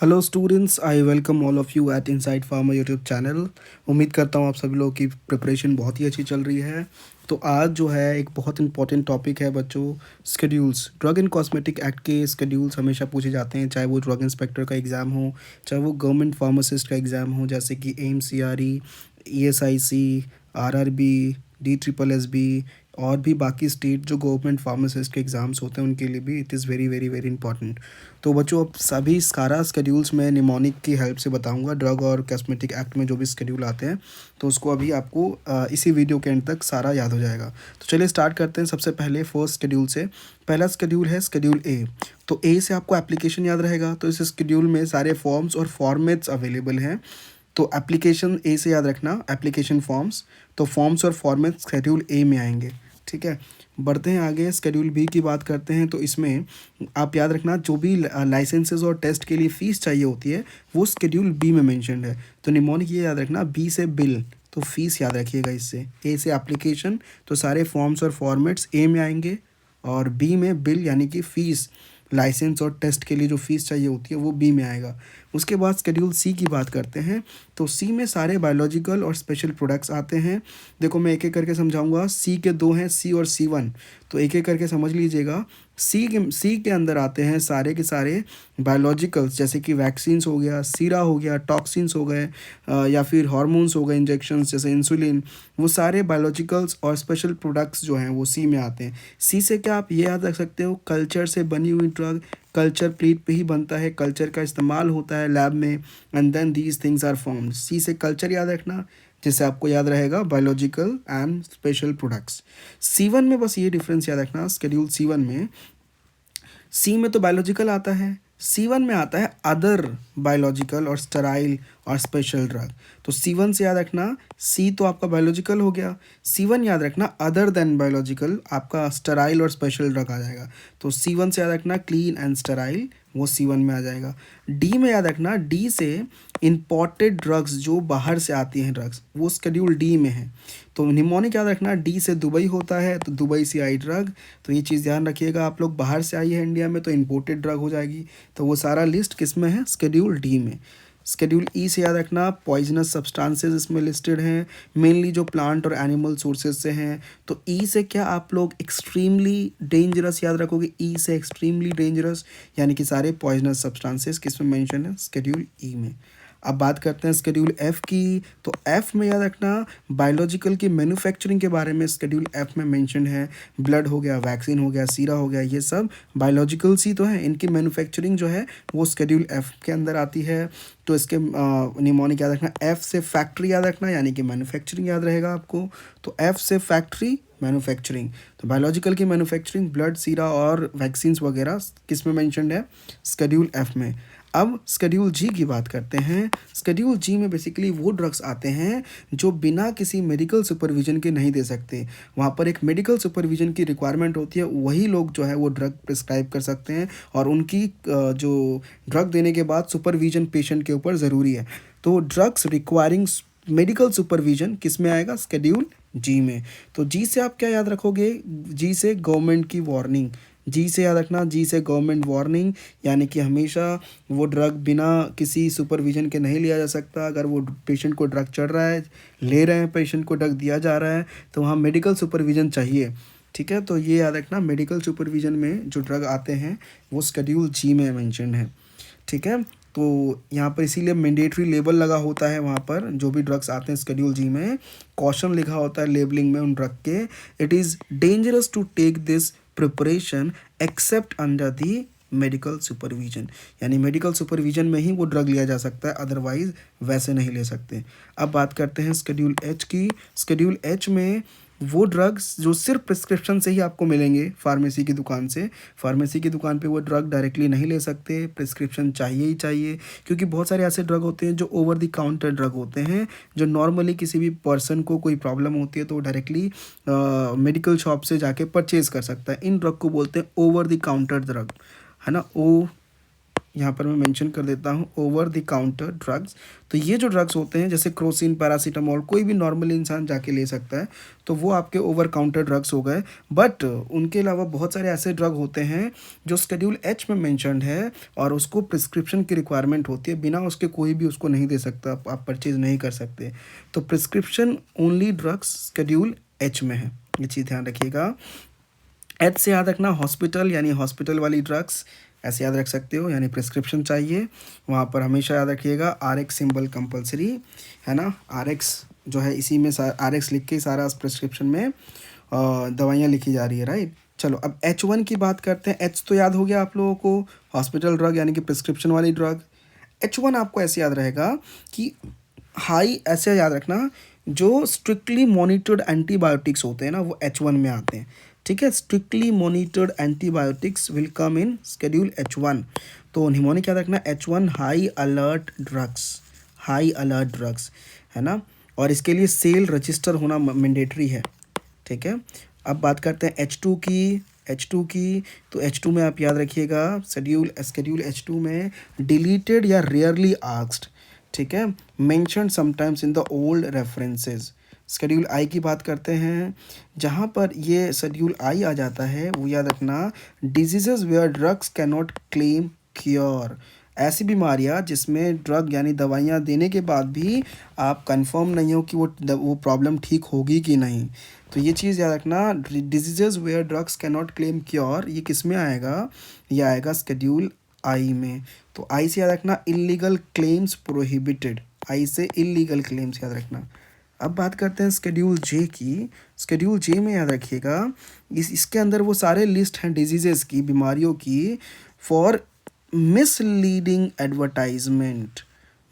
Hello students, I welcome all of you at Inside Pharma YouTube channel. उम्मीद करता हूँ आप सभी लोगों की प्रिपरेशन बहुत ही अच्छी चल रही है। तो आज जो है एक बहुत इंपॉर्टेंट टॉपिक है बच्चों, schedules. Drug and cosmetic act के स्केड्यूल्स हमेशा पूछे जाते हैं, चाहे वो ड्रग इंस्पेक्टर का एग्ज़ाम हो, चाहे वो गवर्नमेंट फार्मासिस्ट का एग्ज़ाम हो, जैसे कि AIIMS, CRE, ESIC, RRB, DSSS और भी बाकी स्टेट जो गवर्नमेंट फार्मासिस्ट के एग्ज़ाम्स होते हैं उनके लिए भी it is very very very important. तो बच्चों अब सभी सारा स्केड्यूल्स मैं निमोनिक की हेल्प से बताऊंगा। ड्रग और कॉस्मेटिक एक्ट में जो भी स्केड्यूल आते हैं तो उसको अभी आपको इसी वीडियो के एंड तक सारा याद हो जाएगा। तो चलिए स्टार्ट करते हैं सबसे पहले फर्स्ट स्केड्यूल से। पहला स्केड्यूल है स्केड्यूल ए। तो ए से आपको एप्लीकेशन याद रहेगा, तो इस स्केड्यूल में सारे फॉर्म्स और फॉर्मेट्स अवेलेबल हैं। तो एप्लीकेशन ए से याद रखना, एप्लीकेशन फॉर्म्स। तो फॉर्म्स और फॉर्मेट स्केड्यूल ए में आएंगे। ठीक है, बढ़ते हैं आगे। स्केड्यूल बी की बात करते हैं। तो इसमें आप याद रखना जो भी लाइसेंसेस और टेस्ट के लिए फ़ीस चाहिए होती है वो स्केड्यूल बी में मेंशन्ड है। तो निमोनिक ये याद रखना, बी से बिल, तो फीस याद रखिएगा इससे। ए से एप्लीकेशन, तो सारे फॉर्म्स और फॉर्मेट्स ए में आएंगे, और बी में बिल यानी कि फ़ीस, लाइसेंस और टेस्ट के लिए जो फ़ीस चाहिए होती है वो बी में आएगा। उसके बाद स्केड्यूल सी की बात करते हैं। तो सी में सारे बायोलॉजिकल और स्पेशल प्रोडक्ट्स आते हैं। देखो मैं एक एक करके समझाऊंगा। सी के दो हैं, सी और C1। तो एक एक करके समझ लीजिएगा। सी के अंदर आते हैं सारे के सारे बायोलॉजिकल्स, जैसे कि वैक्सीन्स हो गया, सीरा हो गया, टॉक्सिन्स हो गए, या फिर हार्मोन्स हो गए, इंजेक्शंस जैसे इंसुलिन। वो सारे बायोलॉजिकल्स और स्पेशल प्रोडक्ट्स जो हैं वो सी में आते हैं। सी से क्या आप ये याद रख सकते हो, कल्चर से बनी हुई ड्रग, कल्चर प्लेट पे ही बनता है, कल्चर का इस्तेमाल होता है लैब में, and then these things are formed. C से कल्चर याद रखना, जिससे आपको याद रहेगा biological and special products. C1 में बस ये डिफरेंस याद रखना, स्केड्यूल C1 में, सी में तो बायोलॉजिकल आता है, C1 में आता है अदर बायोलॉजिकल और स्टेराइल और स्पेशल ड्रग। तो C1 से याद रखना, सी तो आपका बायोलॉजिकल हो गया, C1 याद रखना अदर देन बायोलॉजिकल आपका स्टेराइल और स्पेशल ड्रग आ जाएगा। तो C1 से याद रखना क्लीन एंड स्टेराइल, वो C1 में आ जाएगा। डी में याद रखना, डी से इम्पॉर्टेड ड्रग्स जो बाहर से आती हैं ड्रग्स, वो स्केड्यूल डी में है। तो निमोनिक याद रखना, डी से दुबई होता है, तो दुबई से आई ड्रग। तो ये चीज़ ध्यान रखिएगा, आप लोग बाहर से आई है इंडिया में तो इम्पोर्टेड ड्रग हो जाएगी। तो वो सारा लिस्ट किस में है, स्केड्यूल डी में। स्केड्यूल ई से याद रखना, पॉइजनस सब्सटेंसेस इसमें लिस्टेड हैं, मेनली जो प्लांट और एनिमल सोर्सेज से हैं। तो ई से क्या आप लोग एक्सट्रीमली डेंजरस याद रखोगे, ई से एक्सट्रीमली डेंजरस, यानी कि सारे पॉइजनस सब्सटेंसेस किस में मेंशन है, स्केड्यूल ई में। अब बात करते हैं स्केड्यूल एफ़ की। तो एफ़ में याद रखना बायोलॉजिकल की मैन्युफैक्चरिंग के बारे में स्केड्यूल एफ़ में मेंशन है। ब्लड हो गया, वैक्सीन हो गया, सीरा हो गया, ये सब बायोलॉजिकल्स ही तो हैं, इनकी मैन्युफैक्चरिंग जो है वो स्केड्यूल एफ़ के अंदर आती है। तो इसके निमोनिक याद रखना, एफ़ से फैक्ट्री याद रखना, यानी कि मैन्युफैक्चरिंग याद रहेगा आपको। तो एफ़ से फैक्ट्री, मैन्युफैक्चरिंग, तो बायोलॉजिकल की मैन्युफैक्चरिंग, ब्लड, सीरा और वैक्सीन्स वगैरह किस में मेंशन्ड है, स्केड्यूल एफ़ में। अब स्केड्यूल जी की बात करते हैं। स्केड्यूल जी में बेसिकली वो ड्रग्स आते हैं जो बिना किसी मेडिकल सुपरविजन के नहीं दे सकते। वहाँ पर एक मेडिकल सुपरविजन की रिक्वायरमेंट होती है, वही लोग जो है वो ड्रग प्रिस्क्राइब कर सकते हैं, और उनकी जो ड्रग देने के बाद सुपरविजन पेशेंट के ऊपर ज़रूरी है। तो ड्रग्स रिक्वायरिंग मेडिकल सुपरविजन किस में आएगा, स्केड्यूल जी में। तो जी से आप क्या याद रखोगे, जी से गवर्नमेंट की वार्निंग, जी से याद रखना, जी से गवर्नमेंट वार्निंग, यानी कि हमेशा वो ड्रग बिना किसी सुपरविजन के नहीं लिया जा सकता। अगर वो पेशेंट को ड्रग चढ़ रहा है, ले रहे हैं पेशेंट को ड्रग दिया जा रहा है, तो वहाँ मेडिकल सुपरविजन चाहिए। ठीक है, तो ये याद रखना, मेडिकल सुपरविजन में जो ड्रग आते हैं वो स्केड्यूल जी में मेंशन है। ठीक है, तो यहाँ पर इसीलिए मैंडेटरी लेबल लगा होता है, वहाँ पर जो भी ड्रग्स आते हैं स्केड्यूल जी में कॉशन लिखा होता है लेबलिंग में उन ड्रग के, it is dangerous to take this preparation except under the medical supervision, यानी मेडिकल सुपरविजन में ही वो ड्रग लिया जा सकता है, अदरवाइज वैसे नहीं ले सकते। अब बात करते हैं स्केड्यूल एच की। स्केड्यूल एच में वो ड्रग्स जो सिर्फ प्रिस्क्रिप्शन से ही आपको मिलेंगे फार्मेसी की दुकान से, फार्मेसी की दुकान पे वो ड्रग डायरेक्टली नहीं ले सकते, प्रिस्क्रिप्शन चाहिए ही चाहिए, क्योंकि बहुत सारे ऐसे ड्रग होते हैं जो ओवर द काउंटर ड्रग होते हैं, जो नॉर्मली किसी भी पर्सन को कोई प्रॉब्लम होती है तो वो डायरेक्टली मेडिकल शॉप से जाके परचेज कर सकता है। इन ड्रग को बोलते हैं ओवर द काउंटर ड्रग, है ना, यहाँ पर मैं मेंशन कर देता हूँ ओवर द काउंटर ड्रग्स। तो ये जो ड्रग्स होते हैं जैसे क्रोसिन, पैरासीटामोल, कोई भी नॉर्मल इंसान जाके ले सकता है, तो वो आपके ओवर काउंटर ड्रग्स हो गए। बट उनके अलावा बहुत सारे ऐसे ड्रग होते हैं जो शेड्यूल एच में मेंशन्ड है और उसको प्रिस्क्रिप्शन की रिक्वायरमेंट होती है, बिना उसके कोई भी उसको नहीं दे सकता, आप परचेज नहीं कर सकते। तो prescription only drugs schedule H में है, ये चीज़ ध्यान रखिएगा। एच से याद रखना हॉस्पिटल, यानी हॉस्पिटल वाली ड्रग्स ऐसे याद रख सकते हो, यानी प्रिस्क्रिप्शन चाहिए वहाँ पर हमेशा याद रखिएगा आर एक्स सिम्बल कंपलसरी है ना। आर एक्स जो है इसी में आर एक्स लिख के सारा प्रिस्क्रिप्शन में दवाइयाँ लिखी जा रही है, राइट। चलो अब H1 की बात करते हैं। एच तो याद हो गया आप लोगों को, हॉस्पिटल ड्रग यानी कि प्रिस्क्रिप्शन वाली ड्रग। H1 आपको ऐसे याद रहेगा कि हाई, ऐसे याद रखना जो स्ट्रिक्टली मॉनिटर्ड एंटीबायोटिक्स होते हैं ना वो H1 में आते हैं, ठीक है। Strictly monitored antibiotics will come in schedule H1। तो निमोनिक याद रखना H1 high alert drugs, high alert drugs है ना, और इसके लिए सेल रजिस्टर होना मैंडेटरी है, ठीक है। अब बात करते हैं H2 की, H2 की। तो H2 में आप याद रखिएगा शेड्यूल H2 में डिलीटेड या रेयरली आस्क्ड, ठीक है, mention sometimes in the old references. Schedule I की बात करते हैं, जहाँ पर ये शेड्यूल आई आ जाता है वो याद रखना diseases where drugs can not claim cure, ऐसी बीमारियाँ जिसमें ड्रग यानी दवाइयाँ देने के बाद भी आप कंफर्म नहीं हो कि वो प्रॉब्लम ठीक होगी कि नहीं। तो ये चीज़ याद रखना diseases where drugs can not claim cure, ये किस में आएगा, ये आएगा शेड्यूल आई में। तो आई से याद रखना इलीगल क्लेम्स प्रोहिबिटेड, आई से इलीगल क्लेम्स याद रखना। अब बात करते हैं शेड्यूल जे की। शेड्यूल जे में याद रखिएगा इसके अंदर वो सारे लिस्ट हैं डिजीजेस की, बीमारियों की, for misleading advertisement,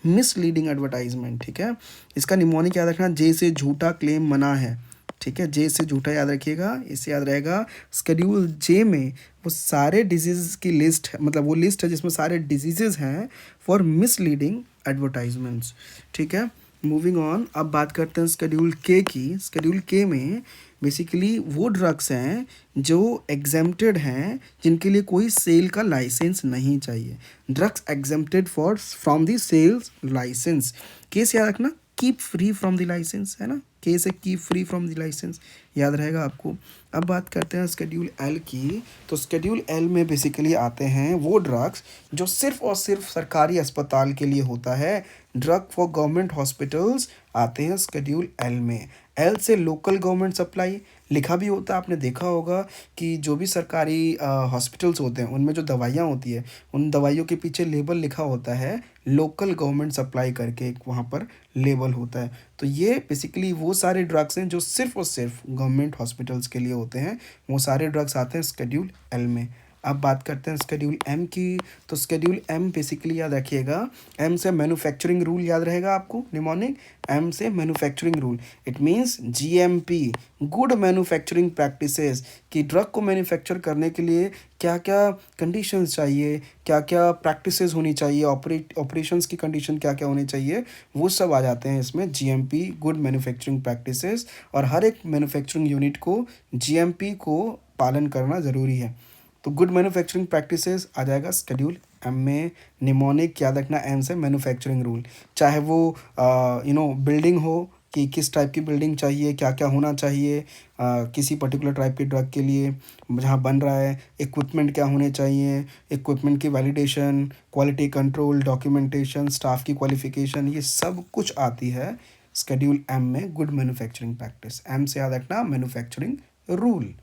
misleading advertisement, ठीक है। इसका निमोनिक याद रखना जे से झूठा क्लेम मना है, ठीक है, जे से झूठा याद रखिएगा। इससे याद रहेगा शेड्यूल जे में वो सारे डिजीज़ की लिस्ट है, मतलब वो लिस्ट है जिसमें सारे डिजीज़ेज हैं फॉर मिसलीडिंग एडवर्टाइजमेंट्स, ठीक है। मूविंग ऑन, अब बात करते हैं शेड्यूल के की। शेड्यूल के में बेसिकली वो ड्रग्स हैं जो एग्जेम्प्टेड हैं, जिनके लिए कोई सेल का लाइसेंस नहीं चाहिए। Drugs exempted for from the sales licence. Case याद रखना keep free from the licence है ना, के से keep free from the licence याद रहेगा आपको। अब बात करते हैं शेड्यूल एल की। तो शेड्यूल एल में बेसिकली आते हैं वो ड्रग्स जो सिर्फ और सिर्फ सरकारी अस्पताल के लिए होता है। ड्रग फॉर गवर्नमेंट हॉस्पिटल्स आते हैं शेड्यूल एल में। एल से लोकल गवर्नमेंट सप्लाई लिखा भी होता है, आपने देखा होगा कि जो भी सरकारी हॉस्पिटल्स होते हैं उनमें जो दवाइयाँ होती है उन दवाइयों के पीछे लेबल लिखा होता है लोकल गवर्नमेंट सप्लाई करके, एक वहाँ पर लेबल होता है। तो ये बेसिकली वो सारे ड्रग्स हैं जो सिर्फ और सिर्फ गवर्नमेंट हॉस्पिटल्स के लिए होते हैं, वो सारे ड्रग्स आते हैं शेड्यूल एल में। अब बात करते हैं शेड्यूल एम की। तो शेड्यूल एम बेसिकली याद रखिएगा एम से मैन्युफैक्चरिंग रूल याद रहेगा आपको निमोनिक, एम से manufacturing rule, it means GMP, good manufacturing practices, कि ड्रग को मैन्युफैक्चर करने के लिए क्या क्या कंडीशंस चाहिए, क्या क्या प्रैक्टिसेस होनी चाहिए, ऑपरेशंस की कंडीशन क्या क्या होनी चाहिए, वो सब आ जाते हैं इसमें जीएमपी, गुड मैन्युफैक्चरिंग प्रैक्टिसेस। और हर एक मैन्युफैक्चरिंग यूनिट को जीएमपी को पालन करना ज़रूरी है। तो गुड मैन्युफैक्चरिंग प्रैक्टिसेस आ जाएगा शेड्यूल एम में। निमोनिक याद रखना एम से मैन्युफैक्चरिंग रूल, चाहे वो बिल्डिंग हो कि किस टाइप की बिल्डिंग चाहिए, क्या क्या होना चाहिए किसी पर्टिकुलर टाइप के ड्रग के लिए जहाँ बन रहा है, इक्विपमेंट क्या होने चाहिए, इक्विपमेंट की validation, quality control, documentation, staff की क्वालिफिकेशन, ये सब कुछ आती है शेड्यूल एम में। गुड मैन्युफैक्चरिंग प्रैक्टिस, एम से याद रखना मैन्युफैक्चरिंग रूल,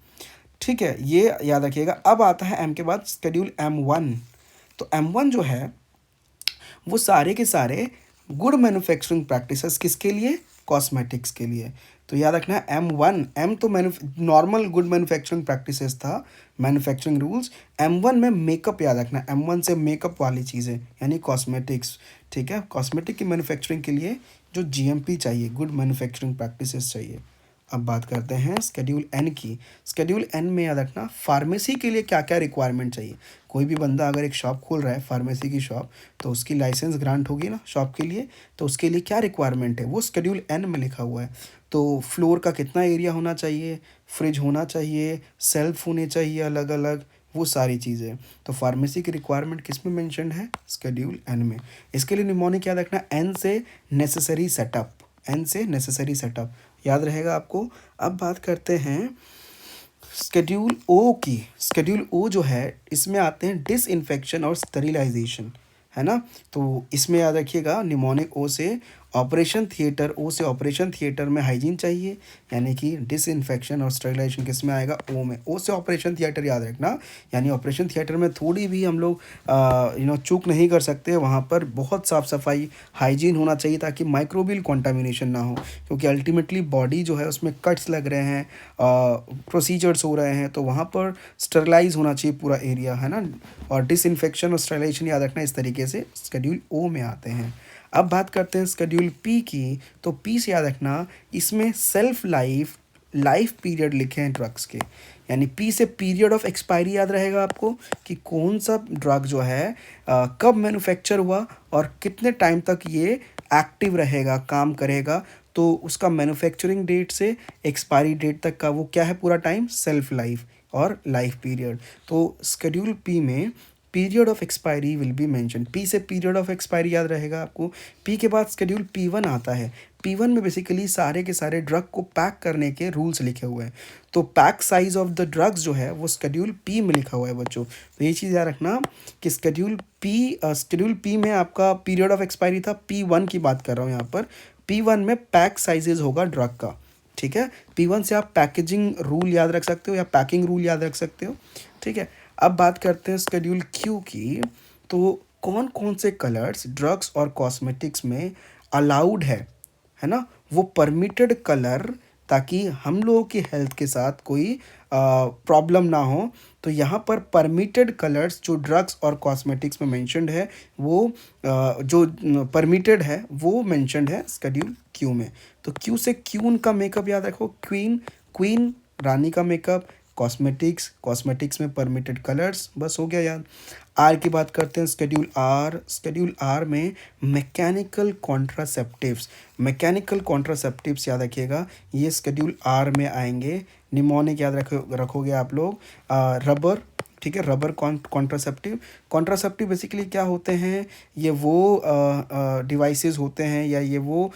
ठीक है, ये याद रखिएगा। अब आता है एम के बाद शेड्यूल M1। तो M1 जो है वो सारे के सारे गुड मैन्युफैक्चरिंग प्रैक्टिसेस किसके लिए, कॉस्मेटिक्स के लिए। तो याद रखना है M1, एम तो नॉर्मल गुड मैन्युफैक्चरिंग प्रैक्टिसेस था, मैन्युफैक्चरिंग रूल्स। M1 में मेकअप याद रखना, M1 से मेकअप वाली चीज़ें यानी कॉस्मेटिक्स, ठीक है, कॉस्मेटिक की मैन्युफैक्चरिंग के लिए जो GMP चाहिए, गुड मैन्युफैक्चरिंग प्रैक्टिसेस चाहिए। अब बात करते हैं शेड्यूल एन की। शेड्यूल एन में याद रखना फार्मेसी के लिए क्या क्या रिक्वायरमेंट चाहिए। कोई भी बंदा अगर एक शॉप खोल रहा है फार्मेसी की शॉप, तो उसकी लाइसेंस ग्रांट होगी ना शॉप के लिए, तो उसके लिए क्या रिक्वायरमेंट है वो शेड्यूल एन में लिखा हुआ है। तो फ्लोर का कितना एरिया होना चाहिए, फ्रिज होना चाहिए, सेल्फ होने चाहिए अलग अलग, वो सारी चीज़ें। तो फार्मेसी की रिक्वायरमेंट किस में मेंशन है? शेड्यूल एन में। इसके लिए निमोनिक याद रखना, एन से नेसेसरी सेटअप, एन से नेसेसरी सेटअप याद रहेगा आपको। अब बात करते हैं शेड्यूल ओ की। शेड्यूल ओ जो है इसमें आते हैं डिसइंफेक्शन और स्टेरिलाइजेशन, है ना। तो इसमें याद रखिएगा निमोनिक ओ से ऑपरेशन थिएटर, ओ से ऑपरेशन थिएटर में हाइजीन चाहिए, यानी कि डिसइंफेक्शन और स्टेरिलाइजेशन किस में आएगा? ओ में। ओ से ऑपरेशन थिएटर याद रखना, यानी ऑपरेशन थिएटर में थोड़ी भी हम लोग चूक नहीं कर सकते, वहाँ पर बहुत साफ़ सफाई हाइजीन होना चाहिए ताकि माइक्रोबियल कॉन्टामिनेशन ना हो, क्योंकि अल्टीमेटली बॉडी जो है उसमें कट्स लग रहे हैं, प्रोसीजर्स हो रहे हैं, तो वहाँ पर स्टरलाइज होना चाहिए पूरा एरिया, है ना। और डिसइंफेक्शन और स्टरलाइजेशन याद रखना इस तरीके से शेड्यूल ओ में आते हैं। अब बात करते हैं शेड्यूल पी की। तो पी से याद रखना इसमें सेल्फ लाइफ पीरियड लिखे हैं ड्रग्स के, यानी पी से पीरियड ऑफ एक्सपायरी याद रहेगा आपको कि कौन सा ड्रग जो है कब मैन्युफैक्चर हुआ और कितने टाइम तक ये एक्टिव रहेगा, काम करेगा, तो उसका मैन्युफैक्चरिंग डेट से एक्सपायरी डेट तक का वो क्या है पूरा टाइम? सेल्फ लाइफ और लाइफ पीरियड। तो शेड्यूल पी में period of expiry will be mention. P से पीरियड ऑफ एक्सपायरी याद रहेगा आपको। पी के बाद शेड्यूल पी वन आता है। पी वन में बेसिकली सारे के सारे ड्रग को पैक करने के रूल्स लिखे हुए हैं। तो pack size of the drugs जो है वो शेड्यूल पी में लिखा हुआ है बच्चों। तो ये चीज़ याद रखना कि शेड्यूल पी में आपका पीरियड ऑफ एक्सपायरी था, पी वन की बात कर रहा हूँ यहाँ पर। पी वन में पैक साइजेज होगा ड्रग का, ठीक है। पी वन से आप पैकेजिंग रूल याद रख सकते हो या पैकिंग रूल याद रख सकते हो, ठीक है। अब बात करते हैं शेड्यूल क्यू की। तो कौन कौन से कलर्स ड्रग्स और कॉस्मेटिक्स में अलाउड है ना, वो परमिटेड कलर, ताकि हम लोगों की हेल्थ के साथ कोई प्रॉब्लम ना हो। तो यहाँ पर परमिटेड कलर्स जो ड्रग्स और कॉस्मेटिक्स में मेंशन्ड है, वो जो परमिटेड है वो मेंशन्ड है शेड्यूल क्यू में। तो क्यू से क्यून का मेकअप याद रखो, क्वीन रानी का मेकअप, कॉस्मेटिक्स में परमिटेड कलर्स, बस हो गया याद। आर की बात करते हैं शेड्यूल आर। शेड्यूल आर में मैकेनिकल कॉन्ट्रासेप्टिव्स याद रखिएगा, ये शेड्यूल आर में आएंगे। निमोनिक याद रखोगे आप लोग, रबर, ठीक है, रबर कॉन्ट्रासेप्टिव बेसिकली क्या होते हैं? ये वो डिवाइसेस होते हैं या ये वो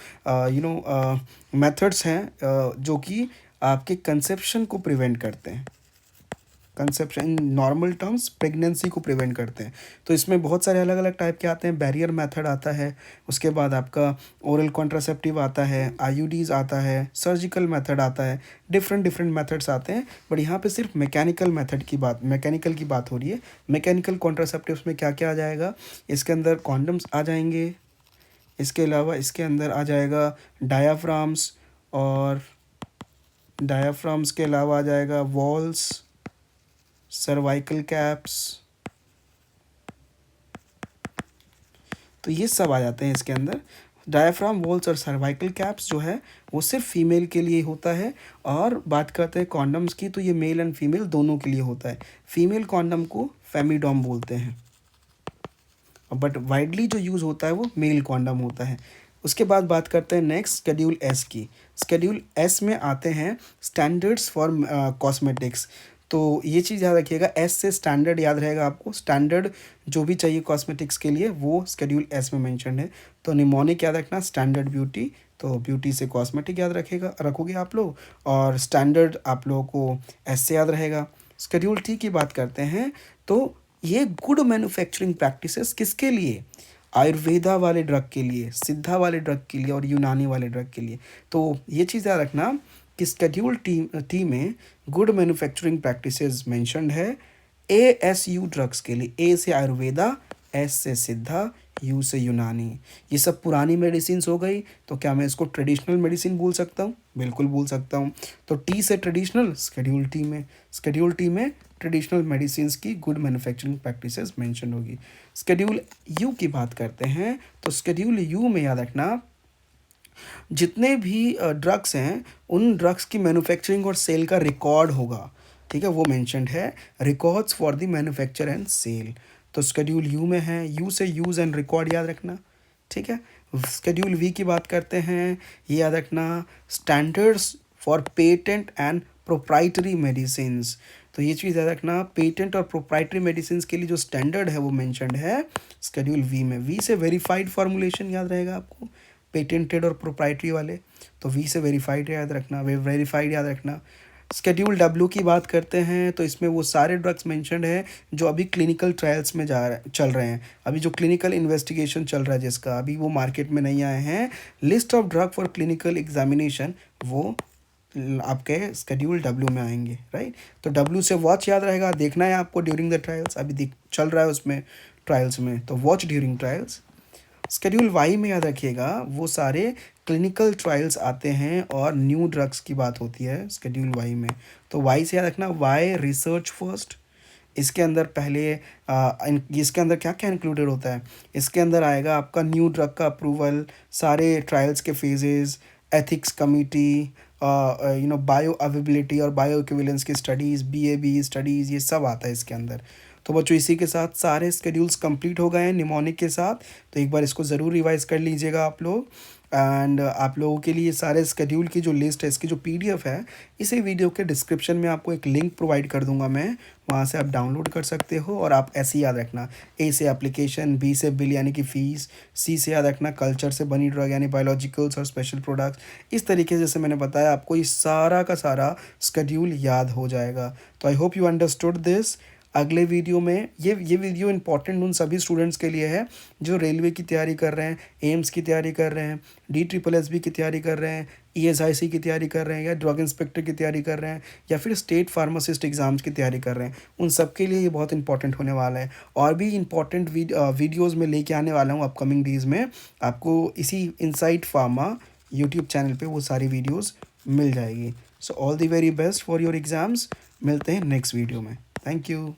मेथड्स हैं जो कि आपके कंसेप्शन को प्रिवेंट करते हैं। Conception in normal terms pregnancy को प्रिवेंट करते हैं। तो इसमें बहुत सारे अलग अलग टाइप के आते हैं। बैरियर मेथड आता है, उसके बाद आपका ओरल कॉन्ट्रासेप्टिव आता है, आईयूडीज आता है, सर्जिकल मेथड आता है, डिफरेंट मेथड्स आते हैं। बट यहाँ पे सिर्फ मैकेनिकल की बात हो रही है। मैकेनिकल कॉन्ट्रासेप्टिव्स में क्या क्या आ जाएगा? इसके अंदर कॉन्डम्स आ जाएंगे, इसके अलावा इसके अंदर आ जाएगा डायाफ्राम्स, और डायाफ्राम्स के अलावा आ जाएगा वॉल्स, सर्वाइकल कैप्स, तो ये सब आ जाते हैं इसके अंदर। डायाफ्राम, वॉल्स और सर्वाइकल कैप्स जो है वो सिर्फ फीमेल के लिए होता है। और बात करते हैं कॉन्डम्स की, तो ये मेल एंड फीमेल दोनों के लिए होता है। फीमेल कॉन्डम को फेमिडॉम बोलते हैं, बट वाइडली जो यूज़ होता है वो मेल कॉन्डम होता है। उसके बाद बात करते हैं नेक्स्ट शेड्यूल एस की। शेड्यूल एस में आते हैं स्टैंडर्ड्स फॉर कॉस्मेटिक्स। तो ये चीज़ याद रखिएगा, एस से स्टैंडर्ड याद रहेगा आपको। स्टैंडर्ड जो भी चाहिए कॉस्मेटिक्स के लिए वो शेड्यूल एस में मेंशन है। तो निमोनिक याद रखना, स्टैंडर्ड ब्यूटी, तो ब्यूटी से कॉस्मेटिक याद रखोगे आप लोग, और स्टैंडर्ड आप लोगों को एस से याद रहेगा। शेड्यूल टी की बात करते हैं, तो ये गुड मैन्युफैक्चरिंग प्रैक्टिसेस किसके लिए? आयुर्वेदा वाले ड्रग के लिए, सिद्धा वाले ड्रग के लिए और यूनानी वाले ड्रग के लिए। तो ये चीज़ याद रखना कि शेड्यूल टी में गुड मैन्युफैक्चरिंग प्रैक्टिसेस मेंशन्ड है ASU ड्रग्स के लिए। ए से आयुर्वेदा, एस से सिद्धा, यू से यूनानी। ये सब पुरानी मेडिसिन हो गई, तो क्या मैं इसको ट्रेडिशनल मेडिसिन बोल सकता हूँ? बिल्कुल बोल सकता हूँ। तो टी से ट्रेडिशनल, शेड्यूल टी में ट्रेडिशनल मेडिसिन की गुड मैन्युफैक्चरिंग प्रैक्टिसेस मेंशन होगी। शेड्यूल यू की बात करते हैं, तो शेड्यूल यू में याद रखना जितने भी ड्रग्स हैं उन ड्रग्स की मैन्युफैक्चरिंग और सेल का रिकॉर्ड होगा, ठीक है, वो मेंशन्ड है, records for the manufacture and sale. तो शेड्यूल यू में है, यू से यूज़ एंड रिकॉर्ड याद रखना, ठीक है। शेड्यूल वी की बात करते हैं, ये याद रखना standards for patent and proprietary medicines. तो ये चीज़ याद रखना, पेटेंट और प्रोप्राइटरी मेडिसिन के लिए जो स्टैंडर्ड है वो मेंशन्ड है स्केड्यूल वी में। वी से वेरीफाइड फॉर्मुलेशन याद रहेगा आपको, पेटेंटेड और प्रोप्राइटरी वाले, तो वी से वेरीफाइड याद रखना, वेरीफाइड याद रखना। स्केड्यूल डब्ल्यू की बात करते हैं तो इसमें वो सारे ड्रग्स मेंशन्ड है जो अभी क्लिनिकल ट्रायल्स में चल रहे हैं, अभी जो क्लिनिकल इन्वेस्टिगेशन चल रहा है जिसका अभी वो मार्केट में नहीं आए हैं। List of drug for clinical examination वो आपके स्केड्यूल डब्ल्यू में आएंगे, राइट। तो डब्ल्यू से वॉच याद रहेगा, देखना है आपको ड्यूरिंग द ट्रायल्स, अभी चल रहा है उसमें ट्रायल्स में, तो watch during trials. Schedule Y में याद रखिएगा वो सारे क्लिनिकल ट्रायल्स आते हैं और न्यू ड्रग्स की बात होती है स्केड्यूल वाई में। तो वाई से याद रखना, वाई रिसर्च फर्स्ट। इसके अंदर पहले इसके अंदर क्या क्या इंक्लूडेड होता है, इसके अंदर आएगा आपका न्यू ड्रग का अप्रूवल, सारे ट्रायल्स के phases, ethics committee, bio availability और बायो इक्विवेलेंस की स्टडीज़, बीएबी स्टडीज़, ये सब आता है इसके अंदर। तो बच्चों इसी के साथ सारे स्केड्यूल्स कंप्लीट हो गए हैं निमोनिक के साथ, तो एक बार इसको ज़रूर रिवाइज कर लीजिएगा आप लोग। एंड आप लोगों के लिए सारे स्केड्यूल की जो लिस्ट है, इसकी जो पीडीएफ है, इसी वीडियो के डिस्क्रिप्शन में आपको एक लिंक प्रोवाइड कर दूंगा मैं, वहाँ से आप डाउनलोड कर सकते हो। और आप ऐसे याद रखना, ए से एप्लीकेशन, बी से बिल यानी कि फ़ीस, सी से याद रखना कल्चर से बनी ड्रग यानी बायोलॉजिकल्स और स्पेशल प्रोडक्ट्स। इस तरीके से जैसे मैंने बताया आपको ये सारा का सारा स्केड्यूल याद हो जाएगा। तो I hope you understood this. अगले वीडियो में ये वीडियो इंपॉर्टेंट उन सभी स्टूडेंट्स के लिए है जो रेलवे की तैयारी कर रहे हैं, एम्स की तैयारी कर रहे हैं, DSSB की तैयारी कर रहे हैं, ESIC की तैयारी कर रहे हैं, या ड्रग इंस्पेक्टर की तैयारी कर रहे हैं, या फिर स्टेट फार्मासिस्ट एग्ज़ाम्स की तैयारी कर रहे हैं। उन सब के लिए ये बहुत इंपॉर्टेंट होने वाला है। और भी इंपॉर्टेंट वीडियोज़ में लेके आने वाला हूँ अपकमिंग डेज़ में, आपको इसी इनसाइट फार्मा यूट्यूब चैनल पे वो सारी वीडियोज़ मिल जाएगी। So all the very best for your exams. मिलते हैं नेक्स्ट वीडियो में। Thank you.